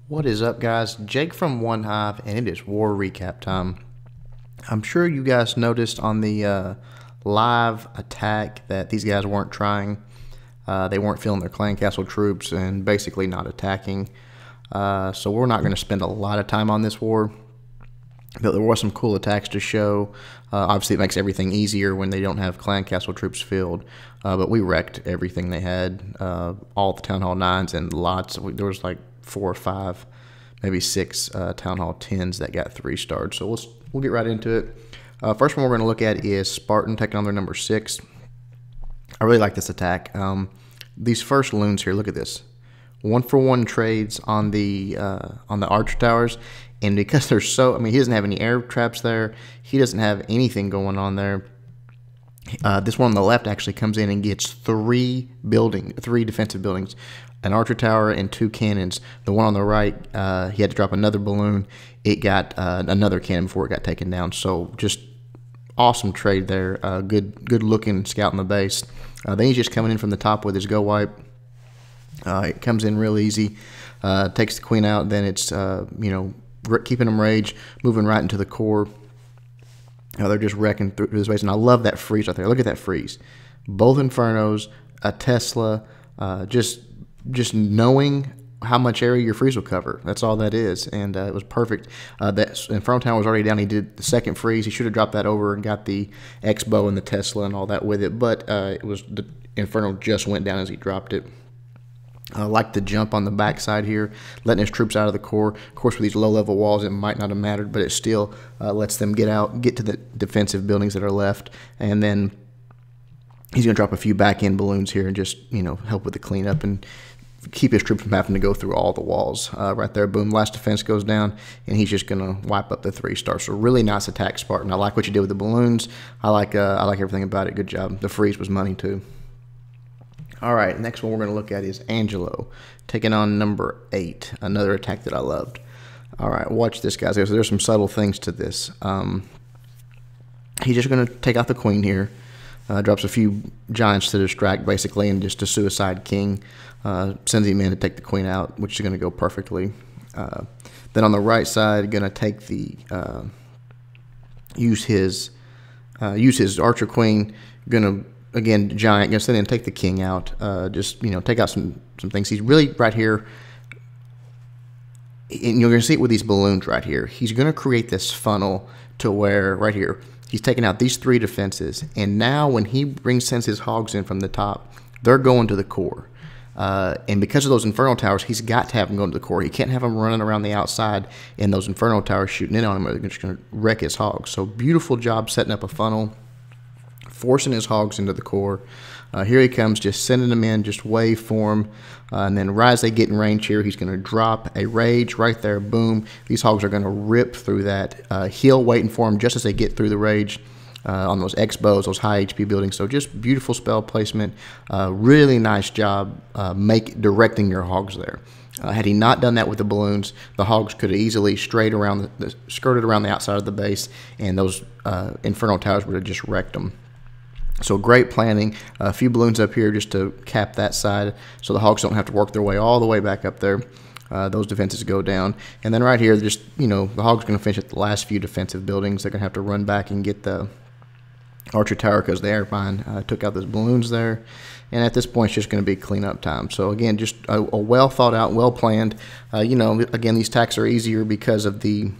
What is up, guys? Jake from OneHive, and it is war recap time. I'm sure you guys noticed on the live attack that these guys weren't trying. They weren't filling their clan castle troops and basically not attacking. So we're not going to spend a lot of time on this war. But there were some cool attacks to show. Obviously, it makes everything easier when they don't have clan castle troops filled. But we wrecked everything they had, all the Town Hall 9s and lots. There was like 4 or 5, maybe 6 Town Hall 10s that got 3-starred. So we'll get right into it. First one we're going to look at is Spartan Tech on their number 6. I really like this attack. These first loons here, look at this. 1-for-1 trades on the archer towers. And because they're so, I mean, he doesn't have any air traps there. He doesn't have anything going on there. This one on the left actually comes in and gets 3 defensive buildings, an archer tower and 2 cannons. The one on the right, he had to drop another balloon. It got another cannon before it got taken down. So just awesome trade there. Good looking scout in the base. Then he's just coming in from the top with his go wipe. It comes in real easy. Takes the queen out. Then it's keeping them rage, moving right into the core. They're just wrecking through this base, and I love that freeze right there. Look at that freeze. Both Infernos, a Tesla, just knowing how much area your freeze will cover. That's all that is, and it was perfect. That Inferno Town was already down. He did the second freeze. He should have dropped that over and got the X-Bow and the Tesla and all that with it, but it was the Inferno just went down as he dropped it. I like the jump on the backside here, letting his troops out of the core. Of course, with these low-level walls, it might not have mattered, but it still lets them get to the defensive buildings that are left. And then he's going to drop a few back-end balloons here and just, help with the cleanup and keep his troops from having to go through all the walls. Right there, boom, last defense goes down, and he's just going to wipe up the 3-star. So really nice attack, Spartan. I like what you did with the balloons. I like everything about it. Good job. The freeze was money, too. All right, next one we're going to look at is Angelo, taking on number 8, another attack that I loved. All right, watch this, guys. There's some subtle things to this. He's just going to take out the queen here, drops a few giants to distract, basically, and just a suicide king. Sends him in to take the queen out, which is going to go perfectly. Then on the right side, going to take the use his archer queen, going to again, giant, gonna sit in and take the king out. Just take out some things. He's really right here, and you're gonna see it with these balloons right here. He's gonna create this funnel to where right here he's taking out these 3 defenses, and now when he sends his hogs in from the top, they're going to the core. And because of those Inferno Towers, he's got to have them going to the core. He can't have them running around the outside and those Inferno Towers shooting in on him, or they're just gonna wreck his hogs. So beautiful job setting up a funnel, forcing his hogs into the core. Here he comes, just sending them in, just wave for him. And then right as they get in range here, he's going to drop a rage right there. Boom. These hogs are going to rip through that. Heal waiting for him just as they get through the rage on those X-Bows, those high HP buildings. So just beautiful spell placement. Really nice job directing your hogs there. Had he not done that with the balloons, the hogs could have easily skirted around the outside of the base, and those Inferno Towers would have just wrecked them. So great planning. A few balloons up here just to cap that side so the hogs don't have to work their way all the way back up there. Those defenses go down. And then right here, just, the hogs going to finish at the last few defensive buildings. They're going to have to run back and get the archer tower because the airmine took out those balloons there. And at this point, it's just going to be cleanup time. So again, just a well thought out, well planned. Again, these attacks are easier because of the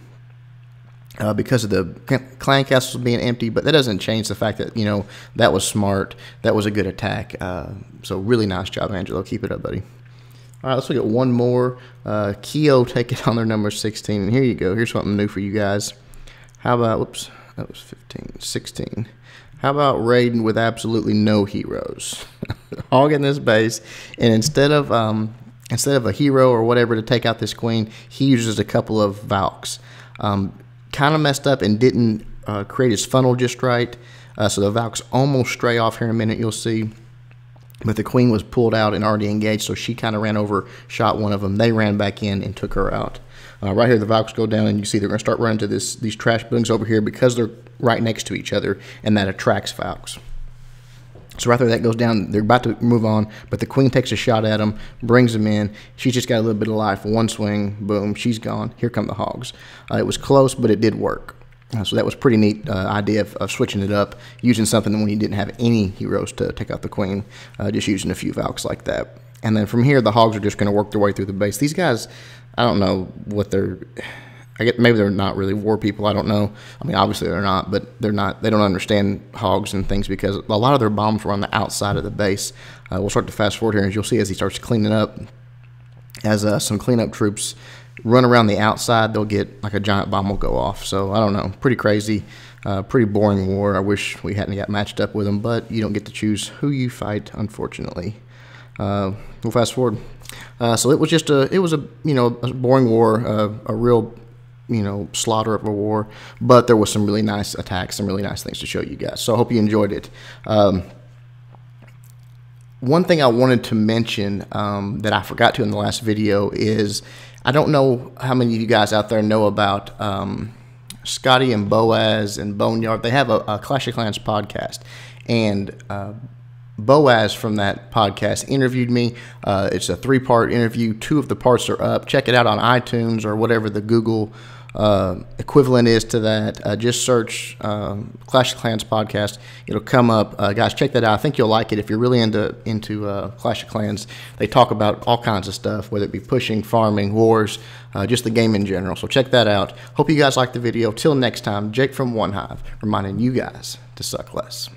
clan castles being empty, but that doesn't change the fact that, that was smart. That was a good attack. So really nice job, Angelo. Keep it up, buddy. All right, let's look at one more. Keo take it on their number 16. And here you go. Here's something new for you guys. How about, whoops, that was 15, 16. How about Raiden with absolutely no heroes? Hogging this base, and instead of a hero or whatever to take out this queen, he uses a couple of Valks. Kind of messed up and didn't create his funnel just right. So the Valks almost stray off here in a minute, you'll see. But the queen was pulled out and already engaged, so she kind of ran over, shot one of them. They ran back in and took her out. Right here, the Valks go down, and you see they're going to start running to these trash buildings over here because they're right next to each other, and that attracts Valks. So after that goes down, they're about to move on, but the queen takes a shot at him, brings him in. She's just got a little bit of life. One swing, boom, she's gone. Here come the hogs. It was close, but it did work. So that was a pretty neat idea of switching it up, using something when you didn't have any heroes to take out the queen, just using a few Valks like that. And then from here, the hogs are just going to work their way through the base. These guys, I don't know what they're... I get maybe they're not really war people. I don't know. I mean, obviously they're not, but they're not. They don't understand hogs and things because a lot of their bombs were on the outside of the base. We'll start to fast forward here, as you'll see as he starts cleaning up. As some cleanup troops run around the outside, they'll get like a giant bomb will go off. So I don't know. Pretty crazy. Pretty boring war. I wish we hadn't got matched up with them, but you don't get to choose who you fight, unfortunately. We'll fast forward. So it was just a boring war, a real slaughter of a war, but there was some really nice attacks, some really nice things to show you guys. So I hope you enjoyed it. One thing I wanted to mention that I forgot to in the last video is, I don't know how many of you guys out there know about Scotty and Boaz and Boneyard. They have a Clash of Clans podcast, and Boaz from that podcast interviewed me. It's a 3-part interview. 2 of the parts are up. Check it out on iTunes or whatever the Google equivalent is to that. Just search Clash of Clans podcast. It'll come up. Guys, check that out. I think you'll like it if you're really into Clash of Clans. They talk about all kinds of stuff, whether it be pushing, farming, wars, just the game in general. So check that out. Hope you guys liked the video. Till next time, Jake from OneHive reminding you guys to suck less.